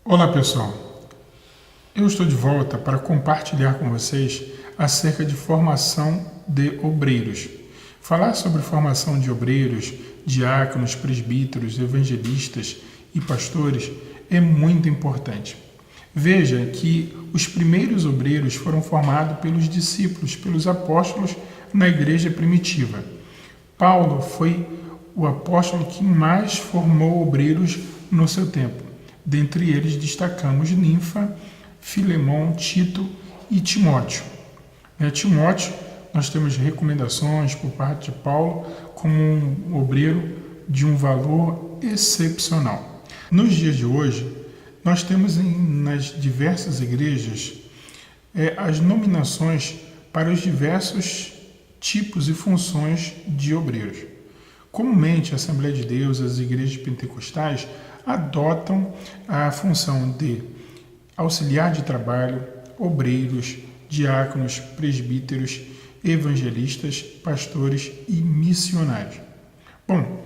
Olá pessoal, eu estou de volta para compartilhar com vocês acerca de formação de obreiros. Falar sobre formação de obreiros, diáconos, presbíteros, evangelistas e pastores é muito importante. Veja que os primeiros obreiros foram formados pelos discípulos, pelos apóstolos na igreja primitiva. Paulo foi o apóstolo que mais formou obreiros no seu tempo. Dentre eles destacamos Ninfa, Filemão, Tito e Timóteo. Timóteo, nós temos recomendações por parte de Paulo como um obreiro de um valor excepcional. Nos dias de hoje, nós temos nas diversas igrejas as nominações para os diversos tipos e funções de obreiros. Comumente, a Assembleia de Deus, as igrejas pentecostais, adotam a função de auxiliar de trabalho, obreiros, diáconos, presbíteros, evangelistas, pastores e missionários. Bom,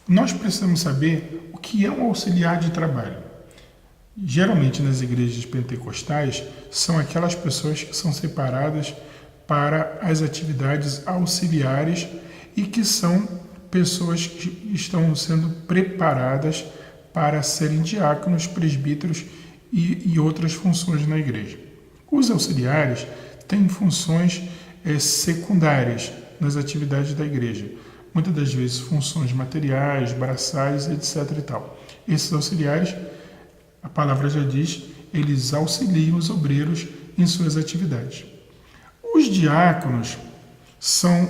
nós precisamos saber o que é um auxiliar de trabalho. Geralmente nas igrejas pentecostais são aquelas pessoas que são separadas para as atividades auxiliares e que são pessoas que estão sendo preparadas para serem diáconos, presbíteros e outras funções na igreja. Os auxiliares têm funções secundárias nas atividades da igreja, muitas das vezes funções materiais, braçais, etc. e tal. Esses auxiliares, a palavra já diz, eles auxiliam os obreiros em suas atividades. Os diáconos são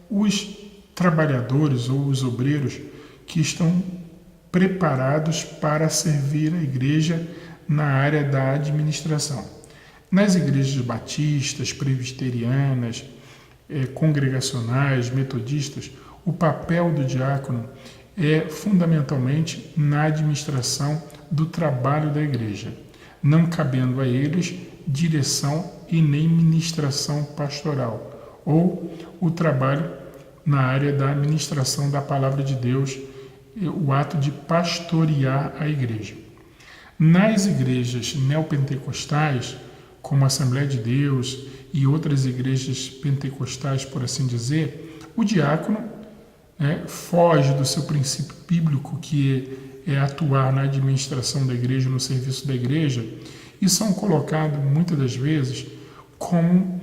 os trabalhadores ou os obreiros que estão preparados para servir a igreja na área da administração. Nas igrejas batistas, presbiterianas, congregacionais, metodistas, o papel do diácono é fundamentalmente na administração do trabalho da igreja, não cabendo a eles direção e nem ministração pastoral, ou o trabalho na área da administração da palavra de Deus, o ato de pastorear a igreja. Nas igrejas neopentecostais, como a Assembleia de Deus e outras igrejas pentecostais, por assim dizer, o diácono foge do seu princípio bíblico, que é atuar na administração da igreja, no serviço da igreja, e são colocados, muitas das vezes, como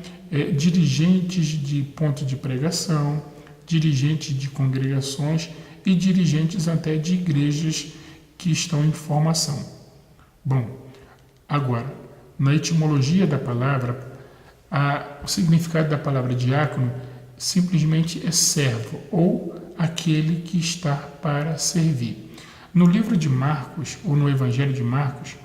dirigentes de ponto de pregação, dirigentes de congregações e dirigentes até de igrejas que estão em formação. Bom, agora, na etimologia da palavra, o significado da palavra diácono simplesmente é servo ou aquele que está para servir. No livro de Marcos, ou no Evangelho de Marcos,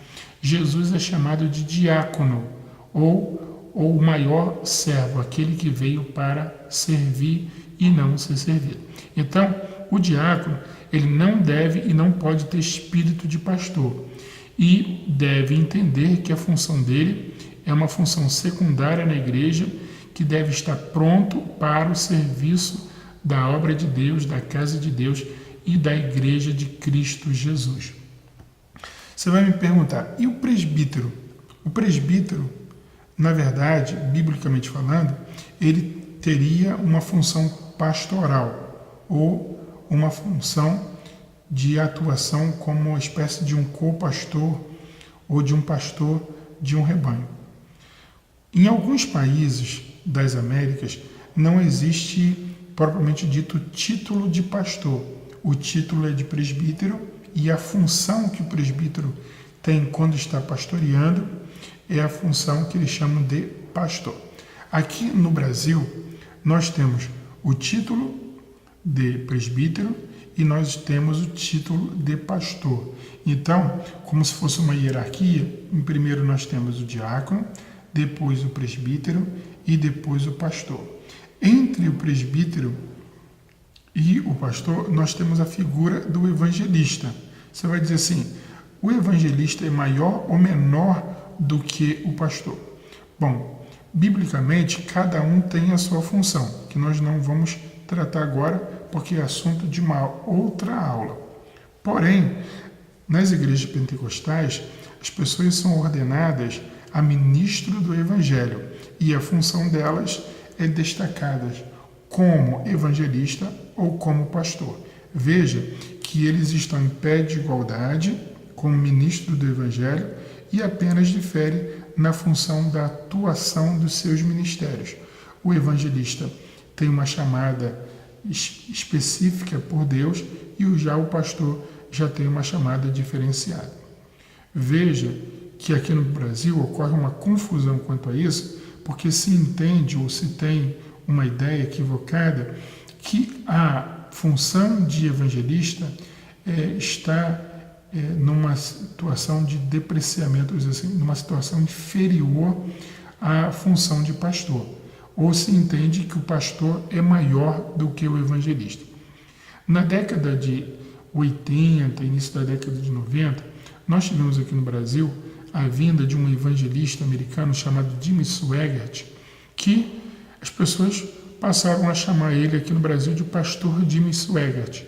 Jesus é chamado de diácono, ou o maior servo, aquele que veio para servir e não ser servido. Então, o diácono, ele não deve e não pode ter espírito de pastor e deve entender que a função dele é uma função secundária na igreja, que deve estar pronto para o serviço da obra de Deus, da casa de Deus e da igreja de Cristo Jesus. Você vai me perguntar, e o presbítero? O presbítero, na verdade, biblicamente falando, ele teria uma função pastoral ou uma função de atuação como uma espécie de um co-pastor ou de um pastor de um rebanho. Em alguns países das Américas não existe propriamente dito título de pastor. O título é de presbítero e a função que o presbítero tem quando está pastoreando é a função que eles chamam de pastor. Aqui no Brasil, nós temos o título de presbítero e nós temos o título de pastor. Então, como se fosse uma hierarquia, em primeiro nós temos o diácono, depois o presbítero e depois o pastor. Entre o presbítero e o pastor, nós temos a figura do evangelista. Você vai dizer assim, o evangelista é maior ou menor do que o pastor? Bom, biblicamente, cada um tem a sua função, que nós não vamos tratar agora, porque é assunto de uma outra aula. Porém, nas igrejas pentecostais, As pessoas são ordenadas a ministro do Evangelho e a função delas é destacada como evangelista ou como pastor. Veja que eles estão em pé de igualdade como ministro do Evangelho e apenas diferem na função da atuação dos seus ministérios. O evangelista tem uma chamada específica por Deus e já o pastor já tem uma chamada diferenciada. Veja que aqui no Brasil ocorre uma confusão quanto a isso, porque se entende ou se tem uma ideia equivocada que a função de evangelista está numa situação de depreciamento, assim, numa situação inferior à função de pastor. Ou se entende que o pastor é maior do que o evangelista. Na década de 80, início da década de 90, nós tivemos aqui no Brasil a vinda de um evangelista americano chamado Jimmy Swaggart, que as pessoas passaram a chamar ele aqui no Brasil de pastor Jimmy Swaggart.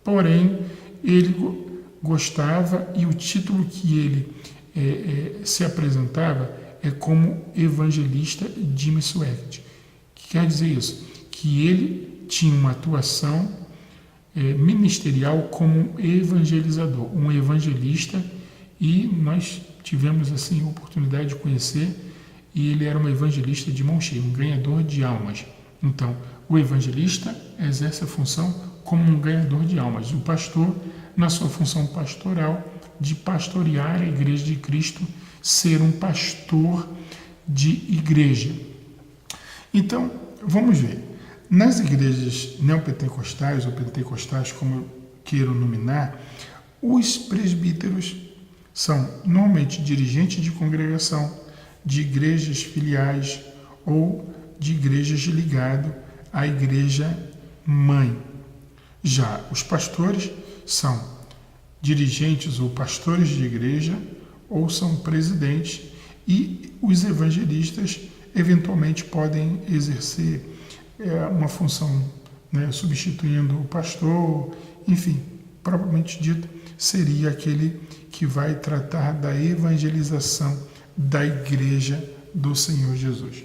Porém, ele gostava e o título que ele se apresentava é como evangelista Jimmy Swaggart. O que quer dizer isso? Que ele tinha uma atuação ministerial como evangelizador, um evangelista, e nós tivemos assim a oportunidade de conhecer, e ele era um evangelista de mão cheia, um ganhador de almas. Então, o evangelista exerce a função como um ganhador de almas, o pastor na sua função pastoral de pastorear a igreja de Cristo, ser um pastor de igreja. Então, vamos ver. Nas igrejas neopentecostais ou pentecostais, como eu queiro nominar, os presbíteros são normalmente dirigentes de congregação, de igrejas filiais ou de igrejas ligadas à igreja mãe. Já os pastores são dirigentes ou pastores de igreja ou são presidentes, e os evangelistas eventualmente podem exercer uma função, substituindo o pastor, enfim, propriamente dito, seria aquele que vai tratar da evangelização da igreja do Senhor Jesus.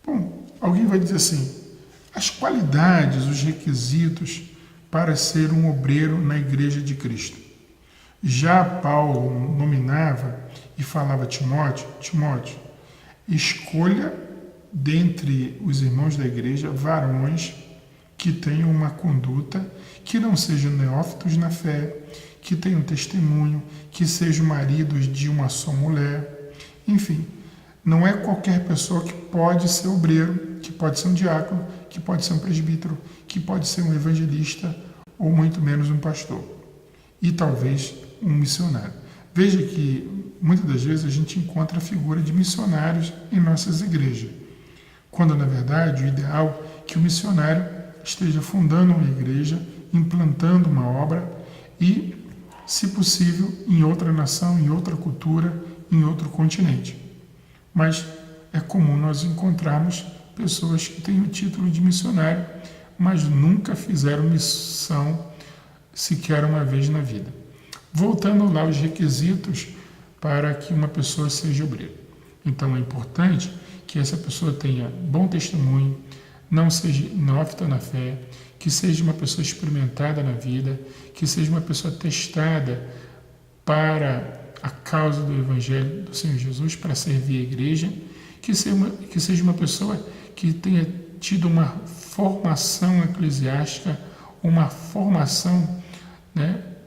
Bom, alguém vai dizer assim, as qualidades, os requisitos para ser um obreiro na igreja de Cristo. Já Paulo nominava e falava a Timóteo, escolha dentre os irmãos da igreja varões que tenham uma conduta, que não sejam neófitos na fé, que tenham testemunho, que sejam maridos de uma só mulher. Enfim, não é qualquer pessoa que pode ser obreiro, que pode ser um diácono, que pode ser um presbítero, que pode ser um evangelista ou muito menos um pastor. E talvez um missionário. Veja que muitas das vezes a gente encontra a figura de missionários em nossas igrejas, quando na verdade o ideal é que o missionário esteja fundando uma igreja, implantando uma obra e, se possível, em outra nação, em outra cultura, em outro continente. Mas é comum nós encontrarmos pessoas que têm o título de missionário, mas nunca fizeram missão sequer uma vez na vida. Voltando lá aos requisitos para que uma pessoa seja obreiro. Então é importante que essa pessoa tenha bom testemunho, não seja neófita na fé, que seja uma pessoa experimentada na vida, que seja uma pessoa testada para a causa do Evangelho do Senhor Jesus, para servir a igreja, que seja uma pessoa que tenha tido uma formação eclesiástica, uma formação,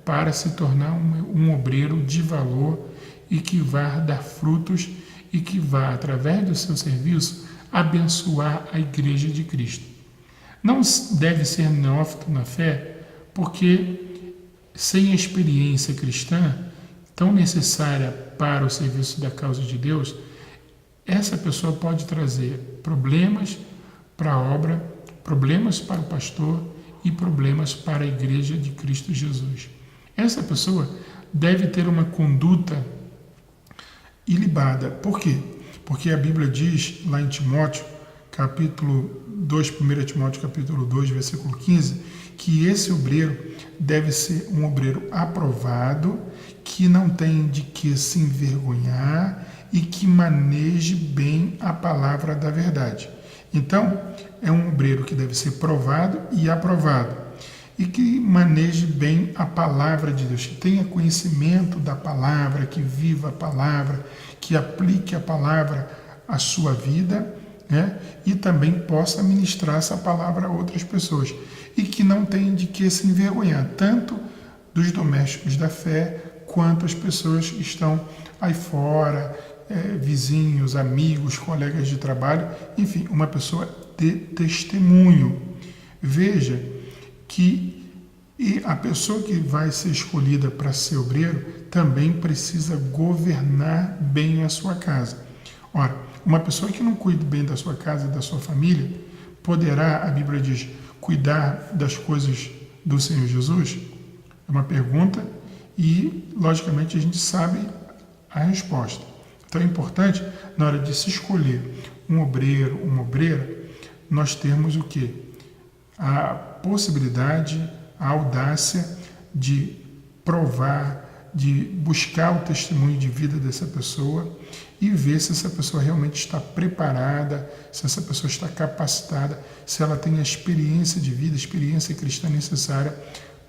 para se tornar um obreiro de valor e que vá dar frutos e que vá, através do seu serviço, abençoar a igreja de Cristo. Não deve ser neófito na fé, porque sem a experiência cristã, tão necessária para o serviço da causa de Deus, essa pessoa pode trazer problemas para a obra, problemas para o pastor e problemas para a igreja de Cristo Jesus. Essa pessoa deve ter uma conduta ilibada. Por quê? Porque a Bíblia diz lá em Timóteo, capítulo 2, 1 Timóteo capítulo 2, versículo 15, que esse obreiro deve ser um obreiro aprovado, que não tem de que se envergonhar e que maneje bem a palavra da verdade. Então, é um obreiro que deve ser provado e aprovado, e que maneje bem a palavra de Deus, que tenha conhecimento da palavra, que viva a palavra, que aplique a palavra à sua vida, né? E também possa ministrar essa palavra a outras pessoas, e que não tenha de que se envergonhar, tanto dos domésticos da fé, quanto as pessoas que estão aí fora, vizinhos, amigos, colegas de trabalho, enfim, uma pessoa de testemunho. Veja que a pessoa que vai ser escolhida para ser obreiro também precisa governar bem a sua casa. Ora, uma pessoa que não cuida bem da sua casa e da sua família, poderá, a Bíblia diz, cuidar das coisas do Senhor Jesus? É uma pergunta e, logicamente, a gente sabe a resposta. Então é importante, na hora de se escolher um obreiro, uma obreira, nós termos o quê? A possibilidade, a audácia de provar, de buscar o testemunho de vida dessa pessoa e ver se essa pessoa realmente está preparada, se essa pessoa está capacitada, se ela tem a experiência de vida, a experiência cristã necessária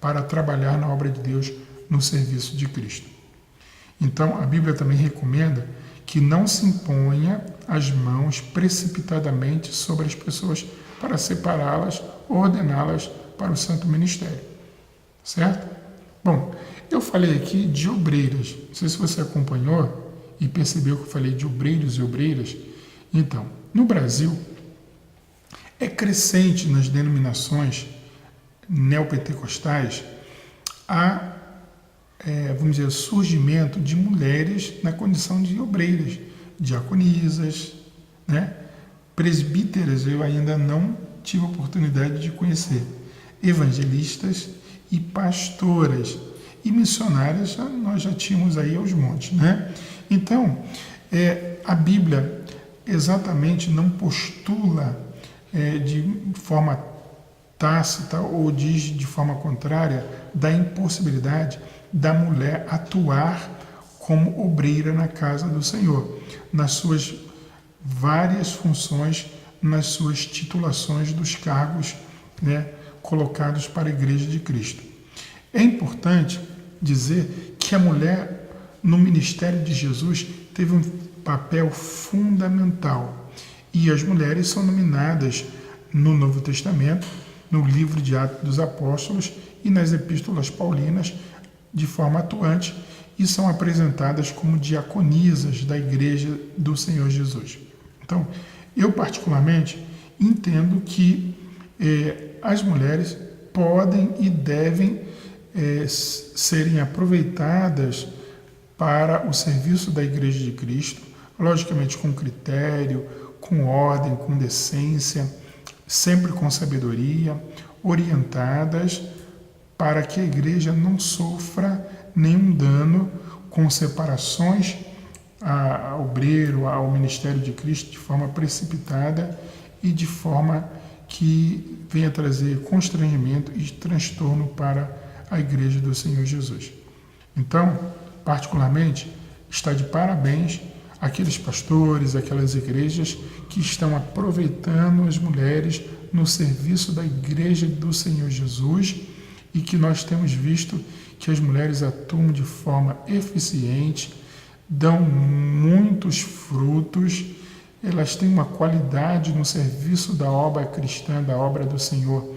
para trabalhar na obra de Deus, no serviço de Cristo. Então, a Bíblia também recomenda que não se imponha as mãos precipitadamente sobre as pessoas para separá-las, ordená-las para o santo ministério. Certo? Bom, eu falei aqui de obreiras. Não sei se você acompanhou e percebeu que eu falei de obreiros e obreiras. Então, no Brasil, é crescente nas denominações neopentecostais vamos dizer, surgimento de mulheres na condição de obreiras, diaconisas, né? Presbíteras eu ainda não tive a oportunidade de conhecer, evangelistas e pastoras, e missionárias nós já tínhamos aí aos montes, né? Então, a Bíblia exatamente não postula de forma tácita ou diz de forma contrária da impossibilidade da mulher atuar como obreira na casa do Senhor, nas suas várias funções, nas suas titulações dos cargos, né, colocados para a Igreja de Cristo. É importante dizer que a mulher no ministério de Jesus teve um papel fundamental e as mulheres são nominadas no Novo Testamento, no livro de Atos dos Apóstolos e nas epístolas paulinas de forma atuante e são apresentadas como diaconisas da Igreja do Senhor Jesus. Então, eu particularmente entendo que as mulheres podem e devem serem aproveitadas para o serviço da Igreja de Cristo, logicamente com critério, com ordem, com decência, sempre com sabedoria, orientadas para que a igreja não sofra nenhum dano com separações ao obreiro, ao ministério de Cristo de forma precipitada e de forma que venha trazer constrangimento e transtorno para a igreja do Senhor Jesus. Então, particularmente, está de parabéns aqueles pastores, aquelas igrejas que estão aproveitando as mulheres no serviço da igreja do Senhor Jesus e que nós temos visto que as mulheres atuam de forma eficiente, dão muitos frutos, elas têm uma qualidade no serviço da obra cristã, da obra do Senhor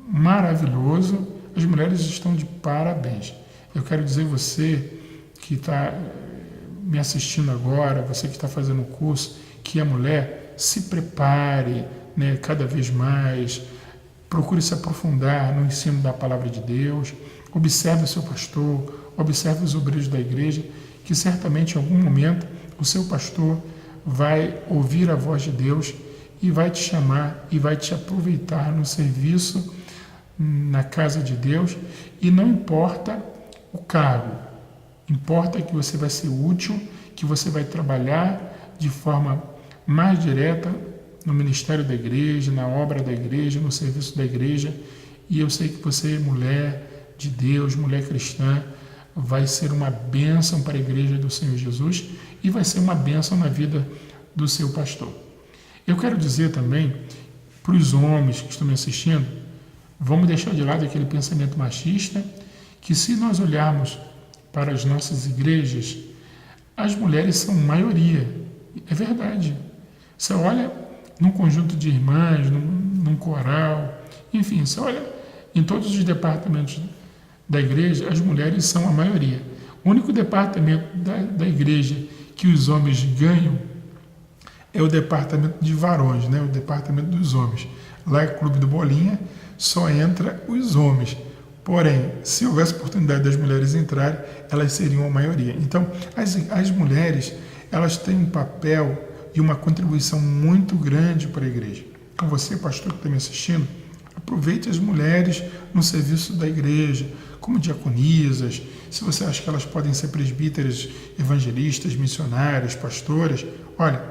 maravilhoso. As mulheres estão de parabéns. Eu quero dizer você que está me assistindo agora, você que está fazendo o curso, que a mulher se prepare, né, cada vez mais, procure se aprofundar no ensino da palavra de Deus, observe o seu pastor, observe os obreiros da igreja, que certamente em algum momento o seu pastor vai ouvir a voz de Deus e vai te chamar e vai te aproveitar no serviço na casa de Deus, e não importa o cargo, importa que você vai ser útil, que você vai trabalhar de forma mais direta no ministério da igreja, na obra da igreja, no serviço da igreja, e eu sei que você, mulher de Deus, mulher cristã, vai ser uma bênção para a igreja do Senhor Jesus e vai ser uma bênção na vida do seu pastor. Eu quero dizer também para os homens que estão me assistindo, vamos deixar de lado aquele pensamento machista, que se nós olharmos para as nossas igrejas, as mulheres são maioria. É verdade. Você olha num conjunto de irmãs, num coral, enfim, você olha em todos os departamentos da igreja, as mulheres são a maioria. O único departamento da igreja que os homens ganham é o departamento de varões, né? O departamento dos homens. Lá é o Clube do Bolinha, só entra os homens. Porém, se houvesse oportunidade das mulheres entrarem, elas seriam a maioria. Então, as mulheres, elas têm um papel e uma contribuição muito grande para a igreja. Então, você, pastor que está me assistindo, aproveite as mulheres no serviço da igreja, como diaconisas. Se você acha que elas podem ser presbíteras, evangelistas, missionárias, pastoras, olha,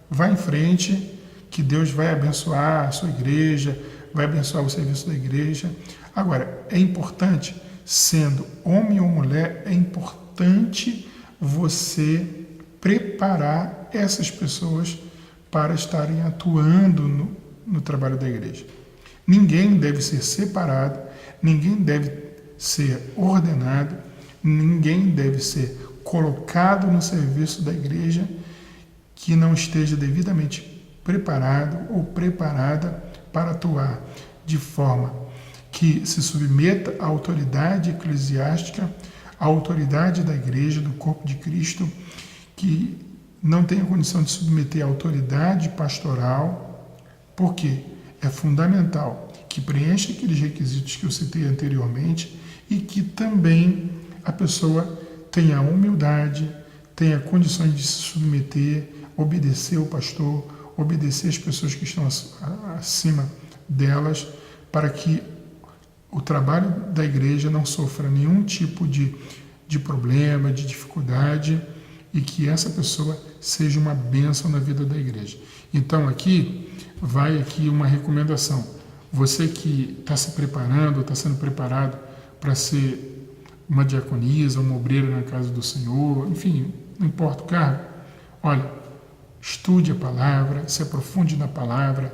vá em frente, que Deus vai abençoar a sua igreja, vai abençoar o serviço da igreja. Agora, é importante, sendo homem ou mulher, é importante você preparar essas pessoas para estarem atuando no trabalho da igreja. Ninguém deve ser separado, ninguém deve ser ordenado, ninguém deve ser colocado no serviço da igreja que não esteja devidamente preparado ou preparada para atuar de forma que se submeta à autoridade eclesiástica, à autoridade da igreja, do corpo de Cristo, que não tenha condição de submeter à autoridade pastoral, porque é fundamental que preencha aqueles requisitos que eu citei anteriormente e que também a pessoa tenha a humildade, tenha condições de se submeter, obedecer o pastor, obedecer as pessoas que estão acima delas, para que o trabalho da igreja não sofra nenhum tipo de problema, de dificuldade, e que essa pessoa seja uma bênção na vida da igreja. Então vai aqui uma recomendação. Você que está se preparando, está sendo preparado para ser uma diaconisa, uma obreira na casa do Senhor, enfim, não importa o cargo, olha, estude a palavra, se aprofunde na palavra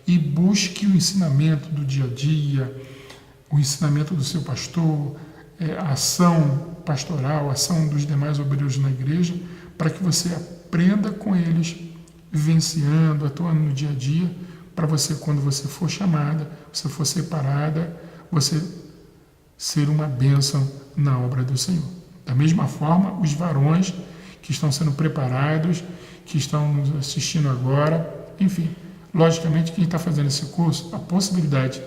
e busque o ensinamento do dia a dia, o ensinamento do seu pastor, a ação pastoral, a ação dos demais obreiros na igreja, para que você aprenda com eles, vivenciando, atuando no dia a dia, para você, quando você for chamada, você for separada, você ser uma bênção na obra do Senhor. Da mesma forma, os varões que estão sendo preparados, que estão nos assistindo agora, enfim, logicamente quem está fazendo esse curso, a possibilidade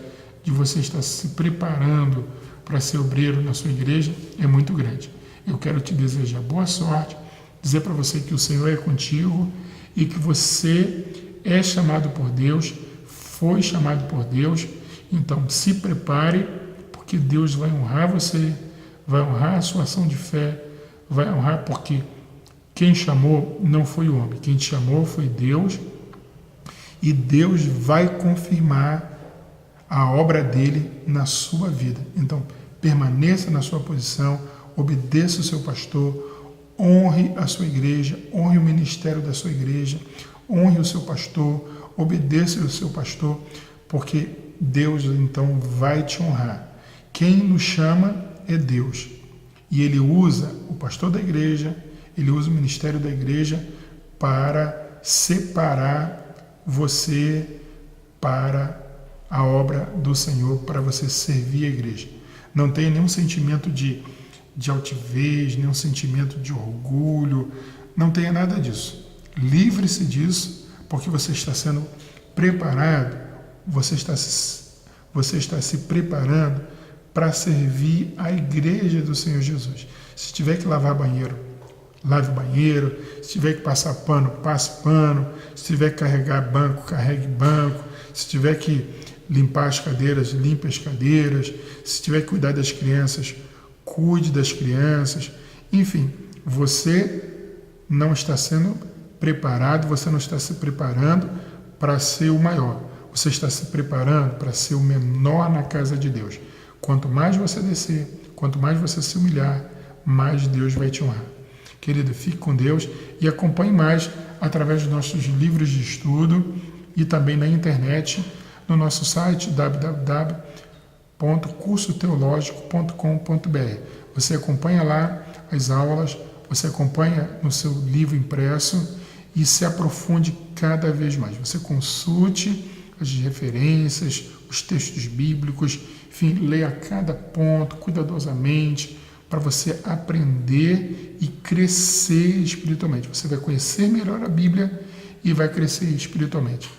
de você estar se preparando para ser obreiro na sua igreja é muito grande. Eu quero te desejar boa sorte, dizer para você que o Senhor é contigo e que você é chamado por Deus, foi chamado por Deus. Então se prepare, porque Deus vai honrar você, vai honrar a sua ação de fé, vai honrar, porque quem chamou não foi o homem, quem te chamou foi Deus, e Deus vai confirmar a obra dele na sua vida. Então, permaneça na sua posição, obedeça o seu pastor, honre a sua igreja, honre o ministério da sua igreja, honre o seu pastor, obedeça o seu pastor, porque Deus então vai te honrar. Quem nos chama é Deus, e ele usa o pastor da igreja, ele usa o ministério da igreja para separar você para a obra do Senhor, para você servir a igreja. Não tenha nenhum sentimento de altivez, nenhum sentimento de orgulho, não tenha nada disso. Livre-se disso, porque você está sendo preparado, você está se preparando para servir a igreja do Senhor Jesus. Se tiver que lavar banheiro, lave o banheiro. Se tiver que passar pano, passe pano. Se tiver que carregar banco, carregue banco. Se tiver que limpar as cadeiras, limpe as cadeiras. Se tiver que cuidar das crianças, cuide das crianças. Enfim, você não está sendo preparado, você não está se preparando para ser o maior. Você está se preparando para ser o menor na casa de Deus. Quanto mais você descer, quanto mais você se humilhar, mais Deus vai te honrar. Querido, fique com Deus e acompanhe mais através dos nossos livros de estudo e também na internet, no nosso site www.cursoteologico.com.br. Você acompanha lá as aulas, você acompanha no seu livro impresso e se aprofunde cada vez mais. Você consulte as referências, os textos bíblicos, enfim, leia cada ponto cuidadosamente para você aprender e crescer espiritualmente. Você vai conhecer melhor a Bíblia e vai crescer espiritualmente.